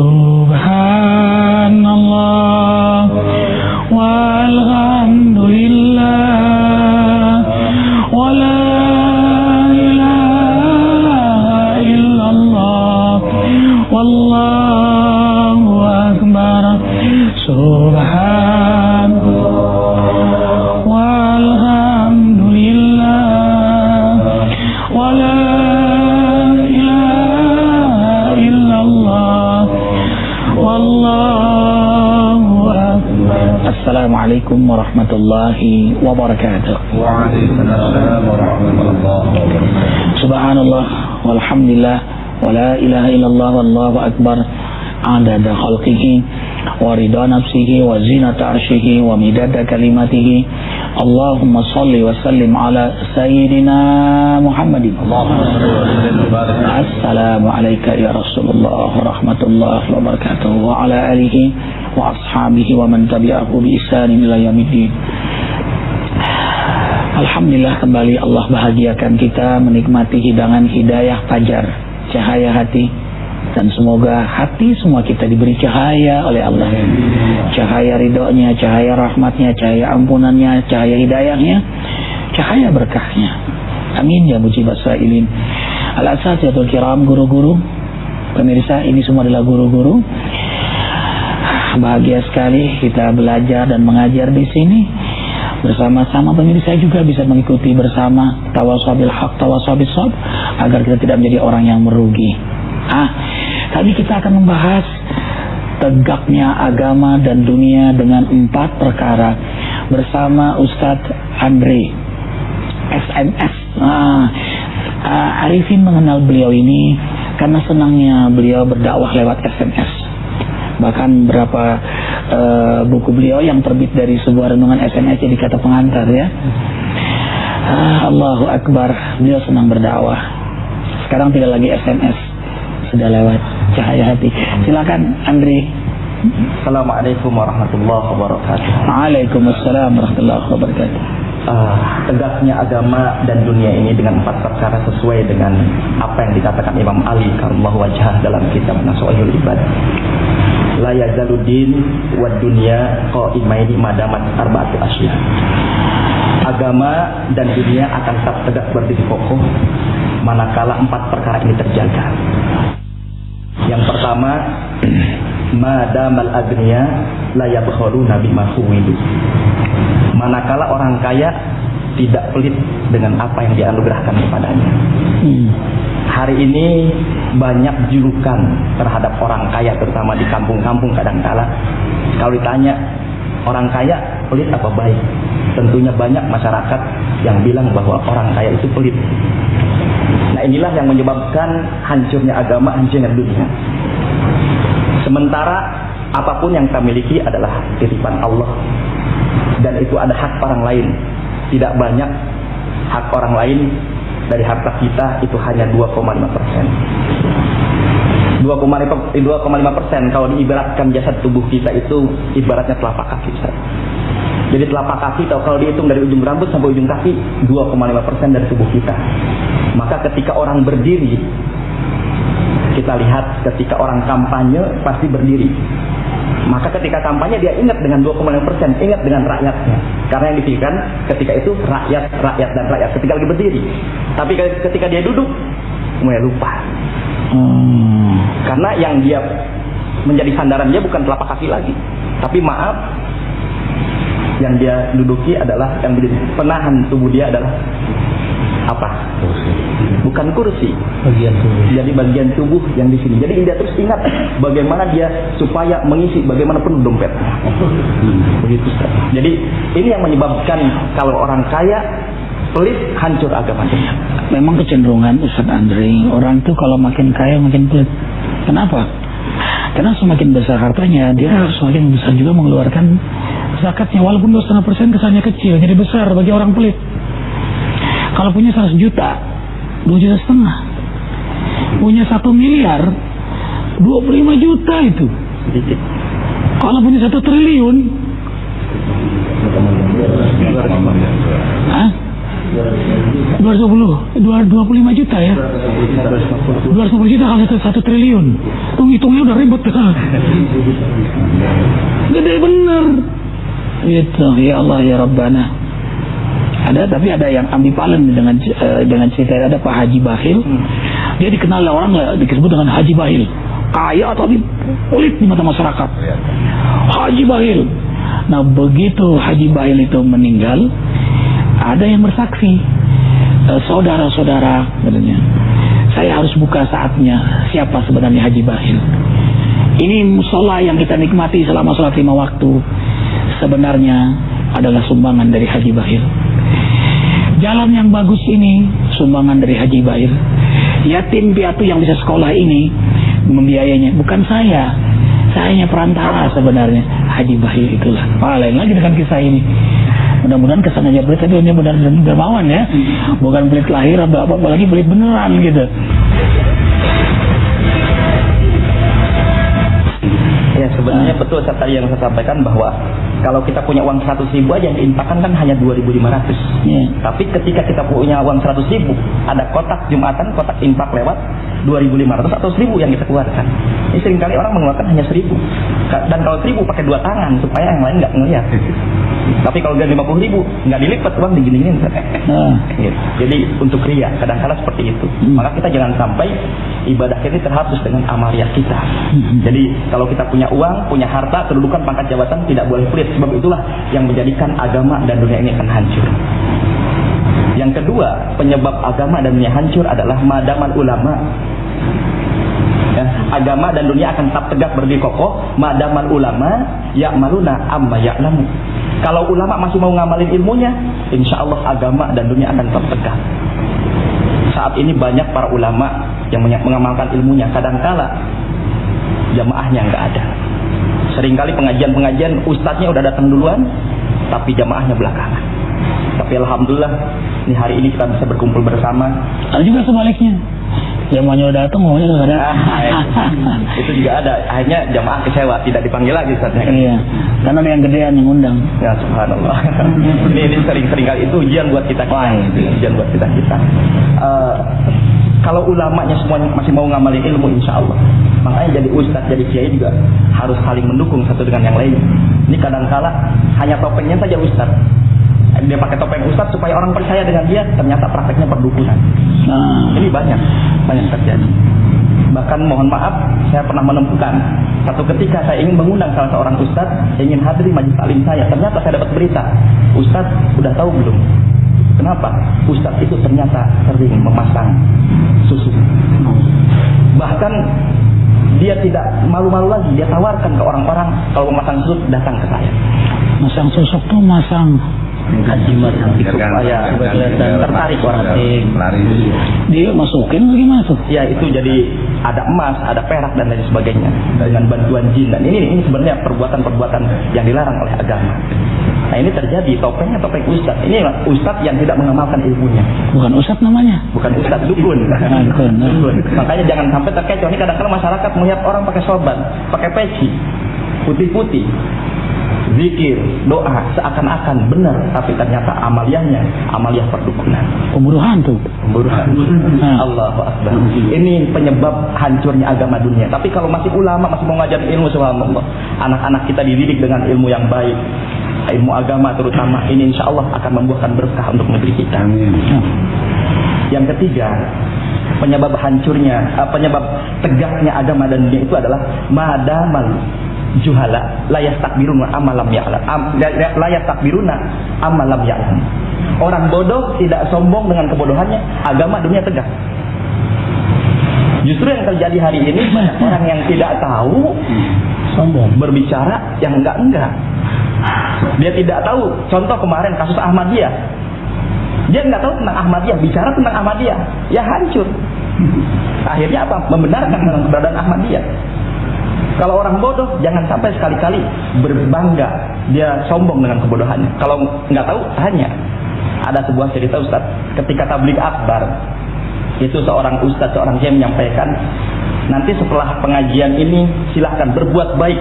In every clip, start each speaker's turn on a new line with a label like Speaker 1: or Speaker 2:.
Speaker 1: Subhanallah walhamdulillah wa la ilaha illallah wallahu akbar. Subhanallah walhamdulillah wa la ilaha illallah wallahu akbar. Assalamualaikum warahmatullahi wabarakatuh.
Speaker 2: Waalaikumsalam warahmatullahi wabarakatuh.
Speaker 1: Subhanallah walhamdulillah wa la ilaha illallah wallahu akbar. Adada khalqihi wa ridha nafsihi wa zinata arshihi wa midada kalimatihi. Allahumma salli wa sallim ala sayyidina Muhammadin. Assalamu alayka ya Rasulullah wa rahmatullahi wa barakatuh wa ala alihi wa ashabihi wa man tabi'ahu bi ihsanin ila yaumiddin. Alhamdulillah, kembali Allah bahagiakan kita menikmati hidangan hidayah fajar, cahaya hati. Dan semoga hati semua kita diberi cahaya oleh Allah. Cahaya ridhonya, cahaya rahmatnya, cahaya ampunannya, cahaya hidayahnya, cahaya berkahnya. Amin ya mujibas sa'ilin. Al-asatiyatul kiram, guru-guru. Pemirsa, ini semua adalah guru-guru. Bahagia sekali kita belajar dan mengajar di sini. Bersama-sama pemirsa juga bisa mengikuti bersama tawasabil haq, tawasabil shab, agar kita tidak menjadi orang yang merugi. Tadi kita akan membahas tegaknya agama dan dunia dengan 4 perkara bersama Ustadz Andre SMS. Arifin mengenal beliau ini karena senangnya beliau berdakwah lewat SMS. Bahkan berapa buku beliau yang terbit dari sebuah renungan SMS jadi kata pengantar ya. Allahu Akbar, beliau senang berdakwah. Sekarang tidak lagi SMS, sudah lewat cahaya hati. Silakan Andre.
Speaker 2: Assalamualaikum warahmatullahi wabarakatuh.
Speaker 1: Waalaikumsalam warahmatullahi wabarakatuh.
Speaker 2: Tegaknya agama dan dunia ini dengan 4 perkara sesuai dengan apa yang dikatakan Imam Ali karramallahu wajhah dalam kitab Nasha'ihul Ibad. La yazaluddin wad dunya qaimaini madamat arba'atu asya. Agama dan dunia akan tetap tegak berdiri kokoh manakala 4 perkara ini terjaga. Yang pertama, madamal agniya la yabkhuluna bima khuwidu. Manakala orang kaya tidak pelit dengan apa yang dianugerahkan kepadanya. Hari ini banyak julukan terhadap orang kaya, terutama di kampung-kampung kadangkala. Kalau ditanya orang kaya pelit apa baik, tentunya banyak masyarakat yang bilang bahwa orang kaya itu pelit. Nah, inilah yang menyebabkan hancurnya agama, hancurnya dunia. Sementara apapun yang kita miliki adalah titipan Allah, dan itu ada hak orang lain. Tidak banyak hak orang lain dari harta kita, itu hanya 2,5%. 2,5% kalau diibaratkan jasad tubuh kita itu ibaratnya telapak kaki. Jadi telapak kaki kalau dihitung dari ujung rambut sampai ujung kaki 2,5% dari tubuh kita. Maka ketika orang berdiri, kita lihat ketika orang kampanye pasti berdiri. Maka ketika kampanye dia ingat dengan 2,5%, ingat dengan rakyatnya. Karena yang dipikirkan ketika itu rakyat dan rakyat ketika lagi berdiri. Tapi ketika dia duduk, mulai lupa. Karena yang dia menjadi sandaran dia bukan telapak kaki lagi. Tapi maaf, yang dia duduki adalah, yang menjadi penahan tubuh dia adalah apa? Kursi. Bukan kursi. Bagian tubuh. Jadi bagian tubuh yang di sini. Jadi dia terus ingat bagaimana dia supaya mengisi bagaimana penuh dompetnya. Begitu. Jadi ini yang menyebabkan kalau orang kaya pelit, hancur agamanya.
Speaker 1: Memang kecenderungan Ustaz Andre, orang tuh kalau makin kaya makin pelit. Kenapa? Karena semakin besar hartanya, dia semakin besar juga mengeluarkan zakatnya. Walaupun 2,5% kesannya kecil, jadi besar bagi orang pelit. Kalau punya 100 juta, 2,5 juta. Punya 1 miliar, 25 juta itu. Kalau punya 1 triliun, hah? 25 juta ya. 250 juta kalau 1 triliun. Hitungnya udah ribet. Gede bener. Gitu, ya Allah ya Rabbana. Tapi ada yang ambivalen dengan cerita. Ada Pak Haji Bakhil. Dia dikenal orang disebut dengan Haji Bakhil. Kaya tapi pelit di mata masyarakat. Haji Bakhil. Nah begitu Haji Bakhil itu meninggal, ada yang bersaksi, saudara-saudara katanya, saya harus buka saatnya siapa sebenarnya Haji Bakhil. Ini musola yang kita nikmati selama sholat 5 waktu sebenarnya adalah sumbangan dari Haji Bakhil. Jalan yang bagus ini sumbangan dari Haji Bakhil. Yatim piatu yang bisa sekolah ini membiayainya bukan saya. Sayanya perantara sebenarnya. Haji Bakhil itulah. Lain lagi dengan kisah ini. Mudah-mudahan kesannya pelit, tapi hanya benar-benar dermawan ya. Bukan pelit lahir, apalagi pelit beneran gitu.
Speaker 2: Ya sebenarnya betul tadi yang saya sampaikan bahwa kalau kita punya uang 100.000 aja yang diinfakkan kan hanya 2.500. Tapi ketika kita punya uang 100.000, ada kotak Jumatan, kotak infak lewat 2.500 atau 1.000 yang kita keluarkan. Ini seringkali orang mengeluarkan hanya 1.000. Dan kalau 1.000 pakai 2 tangan supaya yang lain nggak ngelihat. Tapi kalau dia 50.000 nggak dilipat, uang digini-gini. Jadi untuk ria kadang-kadang seperti itu. Maka kita jangan sampai ibadah kita terhapus dengan amaliyah kita. Jadi kalau kita punya uang, punya harta, kedudukan, pangkat jabatan, tidak boleh pelit. Sebab itulah yang menjadikan agama dan dunia ini akan hancur. Yang kedua, penyebab agama dan dunia hancur adalah madamal ulama. Ya, agama dan dunia akan tetap tegak berdiri kokoh madamal ulama ya'maluna amma ya'lamu. Kalau ulama masih mau ngamalin ilmunya, insya Allah agama dan dunia akan tetap tegak. Saat ini banyak para ulama yang mengamalkan ilmunya, kadangkala jamaahnya nggak ada. Seringkali pengajian-pengajian ustadznya udah datang duluan, tapi jamaahnya belakangan. Tapi alhamdulillah, ini hari ini kita bisa berkumpul bersama.
Speaker 1: Ada juga sebaliknya, jamaahnya udah datang, maunya nggak ada.
Speaker 2: Itu juga ada. Akhirnya jamaah kecewa, tidak dipanggil lagi ustadznya.
Speaker 1: Iya, karena ada yang gedean yang undang.
Speaker 2: Ya subhanallah. ini sering kali itu ujian buat kita. Ujian buat kita. Kalau ulamanya semuanya masih mau ngamalin ilmu, insya Allah. Makanya jadi ustadz, jadi kiai juga harus saling mendukung satu dengan yang lain. Ini kadangkala hanya topengnya saja ustadz. Dia pakai topeng ustadz supaya orang percaya dengan dia, ternyata prakteknya perdukunan. Ini banyak terjadi. Bahkan mohon maaf, saya pernah menemukan satu ketika saya ingin mengundang salah seorang ustadz, ingin hadir majelis taklim saya. Ternyata saya dapat berita, ustadz udah tahu belum? Kenapa? Ustadz itu ternyata sering memasang susu. Bahkan dia tidak malu-malu lagi, dia tawarkan ke orang-orang kalau memasang susu datang ke saya.
Speaker 1: Masang susuk tuh masang
Speaker 2: jimat supaya tertarik orang.
Speaker 1: Dia masukin bagaimana tuh?
Speaker 2: Ya itu jadi ada emas, ada perak dan lain sebagainya dengan bantuan jin. Dan ini sebenarnya perbuatan-perbuatan yang dilarang oleh agama. Nah ini terjadi, topeng ustadz. Ini ustadz yang tidak mengamalkan ilmunya.
Speaker 1: Bukan ustadz namanya?
Speaker 2: Bukan ustadz, dukun. Dukun. Makanya jangan sampai terkecoh. Ini kadang-kadang masyarakat melihat orang pakai sorban, pakai peci, putih-putih, zikir, doa, seakan-akan benar, tapi ternyata amaliyah perdukunan.
Speaker 1: Pembunuhan tuh.
Speaker 2: Allahu Akbar. Ini penyebab hancurnya agama dunia. Tapi kalau masih ulama, masih mau ngajar ilmu, subhanallah, anak-anak kita dididik dengan ilmu yang baik, ilmu agama terutama, ini insya Allah akan membuahkan berkah untuk negeri kita. Yang ketiga, penyebab tegaknya agama dan dunia itu adalah madamal juhala layas takbiruna amalam ya'lam. Orang bodoh tidak sombong dengan kebodohannya, agama dunia tegak. Justru yang terjadi hari ini banyak orang yang tidak tahu sombong, berbicara yang enggak. Dia tidak tahu. Contoh kemarin kasus Ahmadiyah, dia nggak tahu tentang Ahmadiyah, bicara tentang Ahmadiyah, ya hancur. Akhirnya apa? Membenarkan tentang keberadaan Ahmadiyah. Kalau orang bodoh, jangan sampai sekali-kali berbangga, dia sombong dengan kebodohannya. Kalau nggak tahu, tanya. Ada sebuah cerita Ustaz, ketika tabligh akbar, itu seorang Ustaz, seorang kiai menyampaikan, nanti setelah pengajian ini silahkan berbuat baik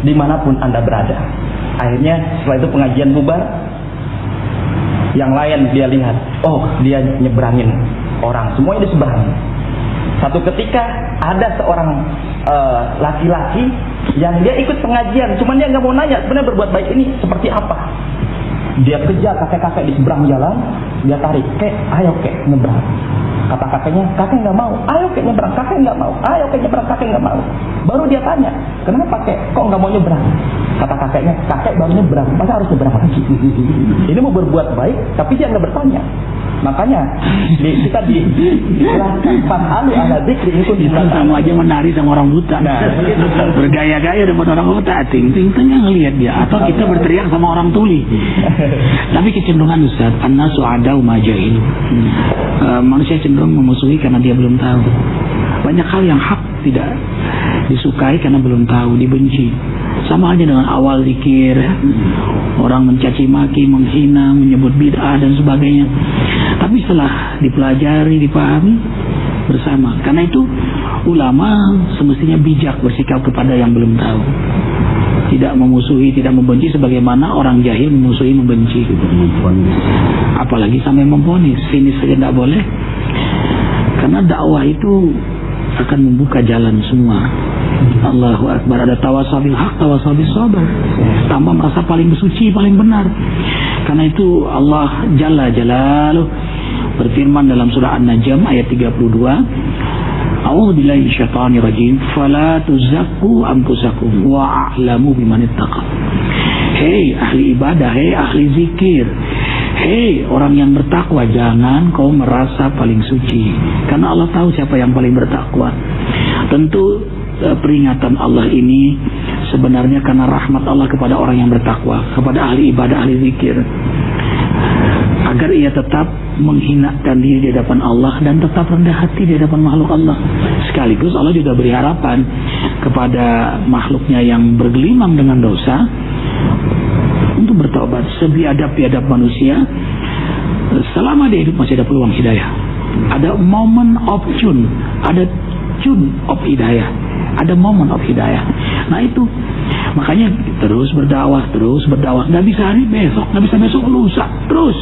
Speaker 2: dimanapun Anda berada. Akhirnya setelah itu pengajian bubar, yang lain dia lihat, oh dia nyebrangin orang, semuanya diseberang. Satu ketika ada seorang laki-laki yang dia ikut pengajian, cuman dia nggak mau nanya sebenarnya berbuat baik ini seperti apa. Dia kejar kakek-kakek di seberang jalan, dia tarik, kek, ayo kek nyebrang. Kata kakeknya, kakek nggak mau, ayo kek nyebrang, kakek nggak mau, ayo kek nyebrang, kakek nggak mau. Baru dia tanya, kenapa kek, kok nggak mau nyebrang? Kata kakeknya, kakek baru nyebrang, masa harus nyebrang lagi? Ini mau berbuat baik, tapi dia nggak bertanya. Makanya kita dijelaskan fas'alu ahla dzikri itu
Speaker 1: sama aja menari sama orang buta.
Speaker 2: Nah,
Speaker 1: bergaya-gaya depan orang buta, ting-ting-tingnya ngelihat dia, atau kita berteriak sama orang tuli. Tapi kecenderungan Ustaz, an-nasu adau majahil. Manusia cenderung memusuhi karena dia belum tahu. Banyak hal yang hak tidak disukai karena belum tahu, dibenci. Sama aja dengan awal zikir, orang mencaci maki, menghina, menyebut bid'ah dan sebagainya. Tapi setelah dipelajari, dipahami bersama. Karena itu ulama semestinya bijak bersikap kepada yang belum tahu. Tidak memusuhi, tidak membenci sebagaimana orang jahil memusuhi, membenci. Apalagi sampai memvonis, ini saja tidak boleh. Karena dakwah itu akan membuka jalan semua. Allahu Akbar. Ada tawasabil haq, tawasabil sabar. Tambah merasa paling suci, paling benar. Karena itu Allah Jalla Jalaluh berfirman dalam surah An-Najm ayat 32, A'udzu billahi minasyaitonir rajim, fala tuzakku anfusakum wa a'lamu biman ittaqa. Hei ahli ibadah, hei ahli zikir, hei orang yang bertakwa, jangan kau merasa paling suci, karena Allah tahu siapa yang paling bertakwa. Tentu peringatan Allah ini sebenarnya karena rahmat Allah kepada orang yang bertakwa, kepada ahli ibadah, ahli zikir, agar ia tetap menghinakan diri di hadapan Allah dan tetap rendah hati di hadapan makhluk Allah. Sekaligus Allah juga beri harapan kepada makhluknya yang bergelimang dengan dosa untuk bertaubat. Sebiadab-biadab manusia, selama dia hidup masih ada peluang hidayah. Ada moment of tune, ada tune of hidayah, ada moment of hidayah. Nah itu makanya terus berdakwah, nggak bisa hari besok, nggak bisa besok lusa, terus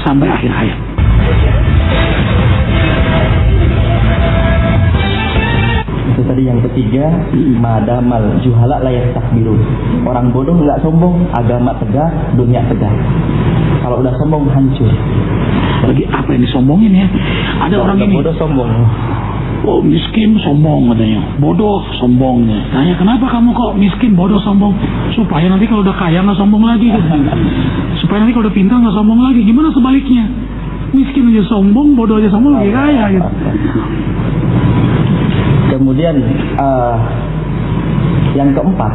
Speaker 1: sampai akhir hayat.
Speaker 2: Itu tadi yang ketiga, madamal juhala la yastakbirun. Orang bodoh nggak sombong, agama tegak, dunia tegak. Kalau udah sombong hancur.
Speaker 1: Lagi apa yang disombongin ya? Ada orang ini
Speaker 2: bodoh sombong.
Speaker 1: Oh miskin sombong katanya, bodoh sombongnya. Tanya kenapa kamu kok miskin, bodoh, sombong? Supaya nanti kalau udah kaya nggak sombong lagi. Supaya nanti kalau udah pintar nggak sombong lagi. Gimana sebaliknya? Miskin aja sombong, bodoh aja sombong, lagi kaya gitu.
Speaker 2: Kemudian yang keempat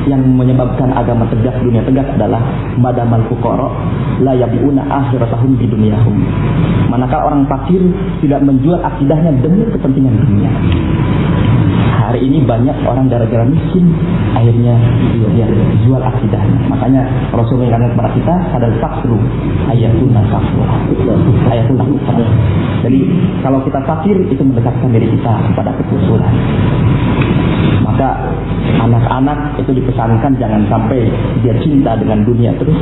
Speaker 2: yang menyebabkan agama tegak, dunia tegak adalah madamal fuqara la yabiuna akhiratahum di dunyahum. Manakala orang fakir tidak menjual akidahnya demi kepentingan dunia. Hari ini banyak orang gara-gara miskin akhirnya dia jual akidahnya. Makanya Rasulullah ingatkan kepada kita, sadal fakru ayatuna fakru, ayatuna fakru. Jadi kalau kita fakir itu mendekatkan diri kita kepada kekufuran. Maka anak-anak itu dipesankan jangan sampai dia cinta dengan dunia terus.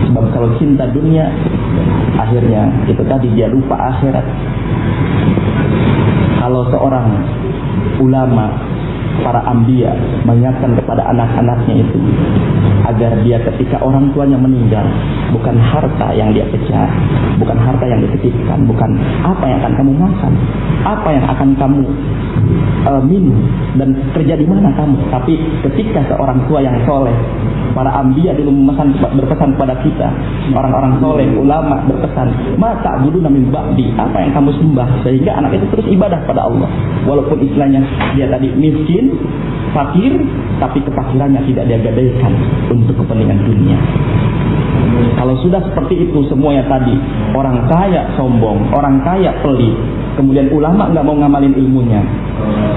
Speaker 2: Sebab kalau cinta dunia, akhirnya itu tadi dia lupa akhirat. Kalau seorang ulama, para anbiya mengingatkan kepada anak-anaknya itu agar dia ketika orang tuanya meninggal, bukan harta yang dia kejar, bukan harta yang dititipkan, bukan apa yang akan kamu makan, apa yang akan kamu minum dan kerja di mana kamu, tapi ketika seorang tua yang soleh, para anbiya dulu berpesan kepada kita, orang-orang soleh, ulama berpesan, mata budu namin ba'di, apa yang kamu sembah, sehingga anak itu terus ibadah pada Allah, walaupun istilahnya dia tadi miskin, fakir, tapi kefakirannya tidak dia gadaikan untuk kepentingan dunia. Kalau sudah seperti itu semuanya tadi, orang kaya sombong, orang kaya pelit, kemudian ulama nggak mau ngamalin ilmunya.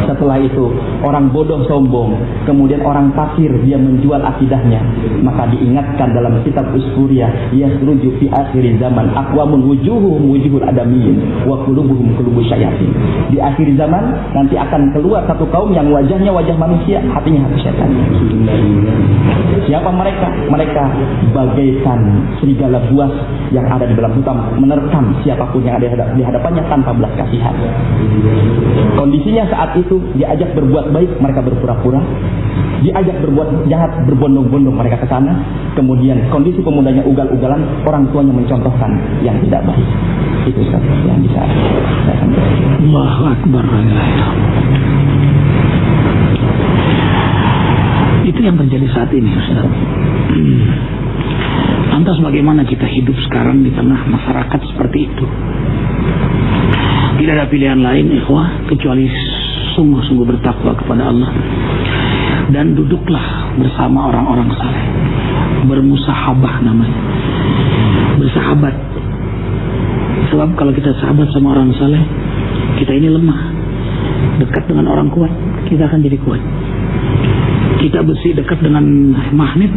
Speaker 2: Setelah itu orang bodoh sombong, kemudian orang fakir dia menjual akidahnya. Maka diingatkan dalam kitab Usfuriyah, yasruju fi akhir zaman aqwamun wujuhuhum wujuhul adamiyin wa qulubuhum qulubus syayatin. Di akhir zaman nanti akan keluar satu kaum yang wajahnya wajah manusia, hatinya hati setan. Siapa mereka? Mereka bagaikan serigala buas yang ada di dalam hutan, menerkam siapapun yang ada di hadapannya tanpa belas kasihan. Kondisinya saat itu diajak berbuat baik, mereka berpura-pura. Diajak berbuat jahat, berbondong-bondong mereka ke sana. Kemudian kondisi pemudanya ugal-ugalan, orang tuanya mencontohkan yang tidak baik. Itu yang bisa saya sampaikan.
Speaker 1: Allahu Akbar. Itu yang terjadi saat ini, Ustaz. Lantas bagaimana kita hidup sekarang di tengah masyarakat seperti itu? Tidak ada pilihan lain, ikhwah, kecuali sungguh-sungguh bertakwa kepada Allah. Dan duduklah bersama orang-orang saleh. Bermusahabah namanya. Bersahabat. Sebab kalau kita sahabat sama orang saleh, kita ini lemah. Dekat dengan orang kuat, kita akan jadi kuat. Kita bersih dekat dengan magnet,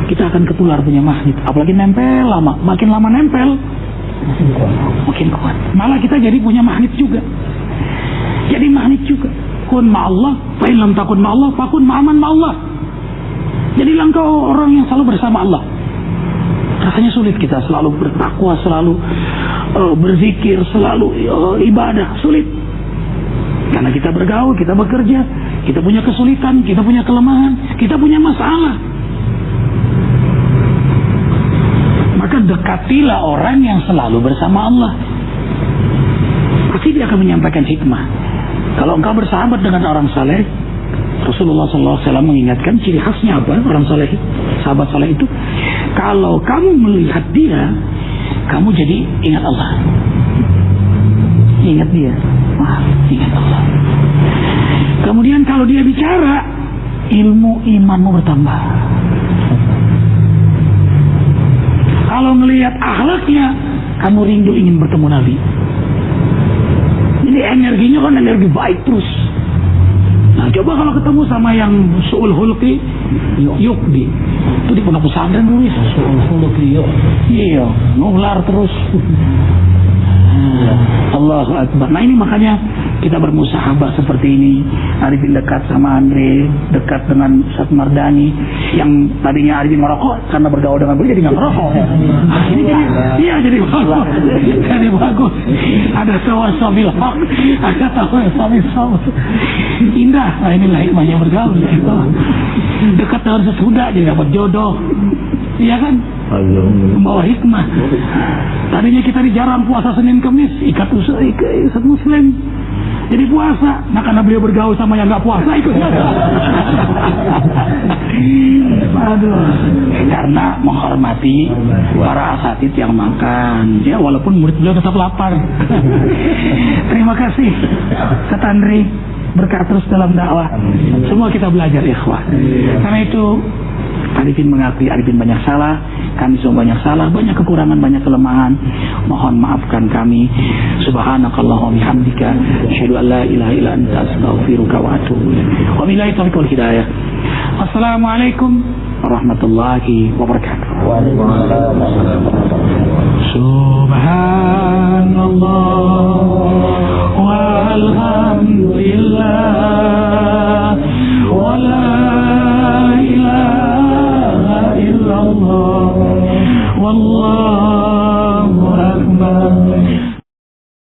Speaker 1: kita akan ketular punya magnet. Apalagi nempel lama, makin lama nempel, makin kuat. Malah kita jadi punya magnet juga. Jadi magnet juga. Kun ma'allah, fa'in lam takun ma'allah, fakun ma'aman ma'allah. Jadilah engkau orang yang selalu bersama Allah. Rasanya sulit kita selalu bertakwa, selalu berzikir, selalu ibadah, sulit. Karena kita bergaul, kita bekerja, kita punya kesulitan, kita punya kelemahan, kita punya masalah. Maka dekatilah orang yang selalu bersama Allah. Pasti dia akan menyampaikan hikmah. Kalau engkau bersahabat dengan orang saleh, Rasulullah SAW mengingatkan ciri khasnya apa? Orang saleh, sahabat saleh itu, kalau kamu melihat dia, kamu jadi ingat Allah. Ingat dia, wah, ingat Allah. Kemudian kalau dia bicara, ilmu imanmu bertambah. Kalau melihat akhlaknya, kamu rindu ingin bertemu Nabi. Jadi energinya kan energi baik terus. Nah, coba kalau ketemu sama yang su'ul hulqi yukdi. Itu di pondok pesantren dulu ya. Su'ul hulqi yuk. Iya, nular terus. Allahu Akbar. Nah, ini makanya kita bermusahabah seperti ini. Arifin dekat sama Andre, dekat dengan Ustaz Mardani, yang tadinya Arifin merokok, karena bergaul dengan beliau jadi nggak merokok. Nah, ini jadi, iya jadi bagus, jadi bagus. Ada tawasabil haq, ada tawasabil sawt. Indah. Nah, inilah hikmahnya bergaul. Dekat dengan sesudah jadi dapat jodoh. Iya kan? Membawa hikmah. Tadinya kita dijarang puasa Senin Kamis, ikat Muslim. Jadi puasa. Nah, karena beliau bergaul sama yang nggak puasa, ikut. Aduh. Karena menghormati para asatid yang makan. Ya, walaupun murid beliau tetap lapar. Terima kasih, Ustaz Andri. Berkah terus dalam dakwah. Semua kita belajar, ikhwah. Karena itu Arifin mengakui Arifin banyak salah, kami semua banyak salah, banyak kekurangan, banyak kelemahan. Mohon maafkan kami. Subhanakallahumma bihamdika, asyhadu an la ilaha illa anta, astaghfiruka wa atubu ilaik. Wabillahi taufiq wal hidayah. Assalamualaikum warahmatullahi wabarakatuh. Subhanallah walhamdulillah.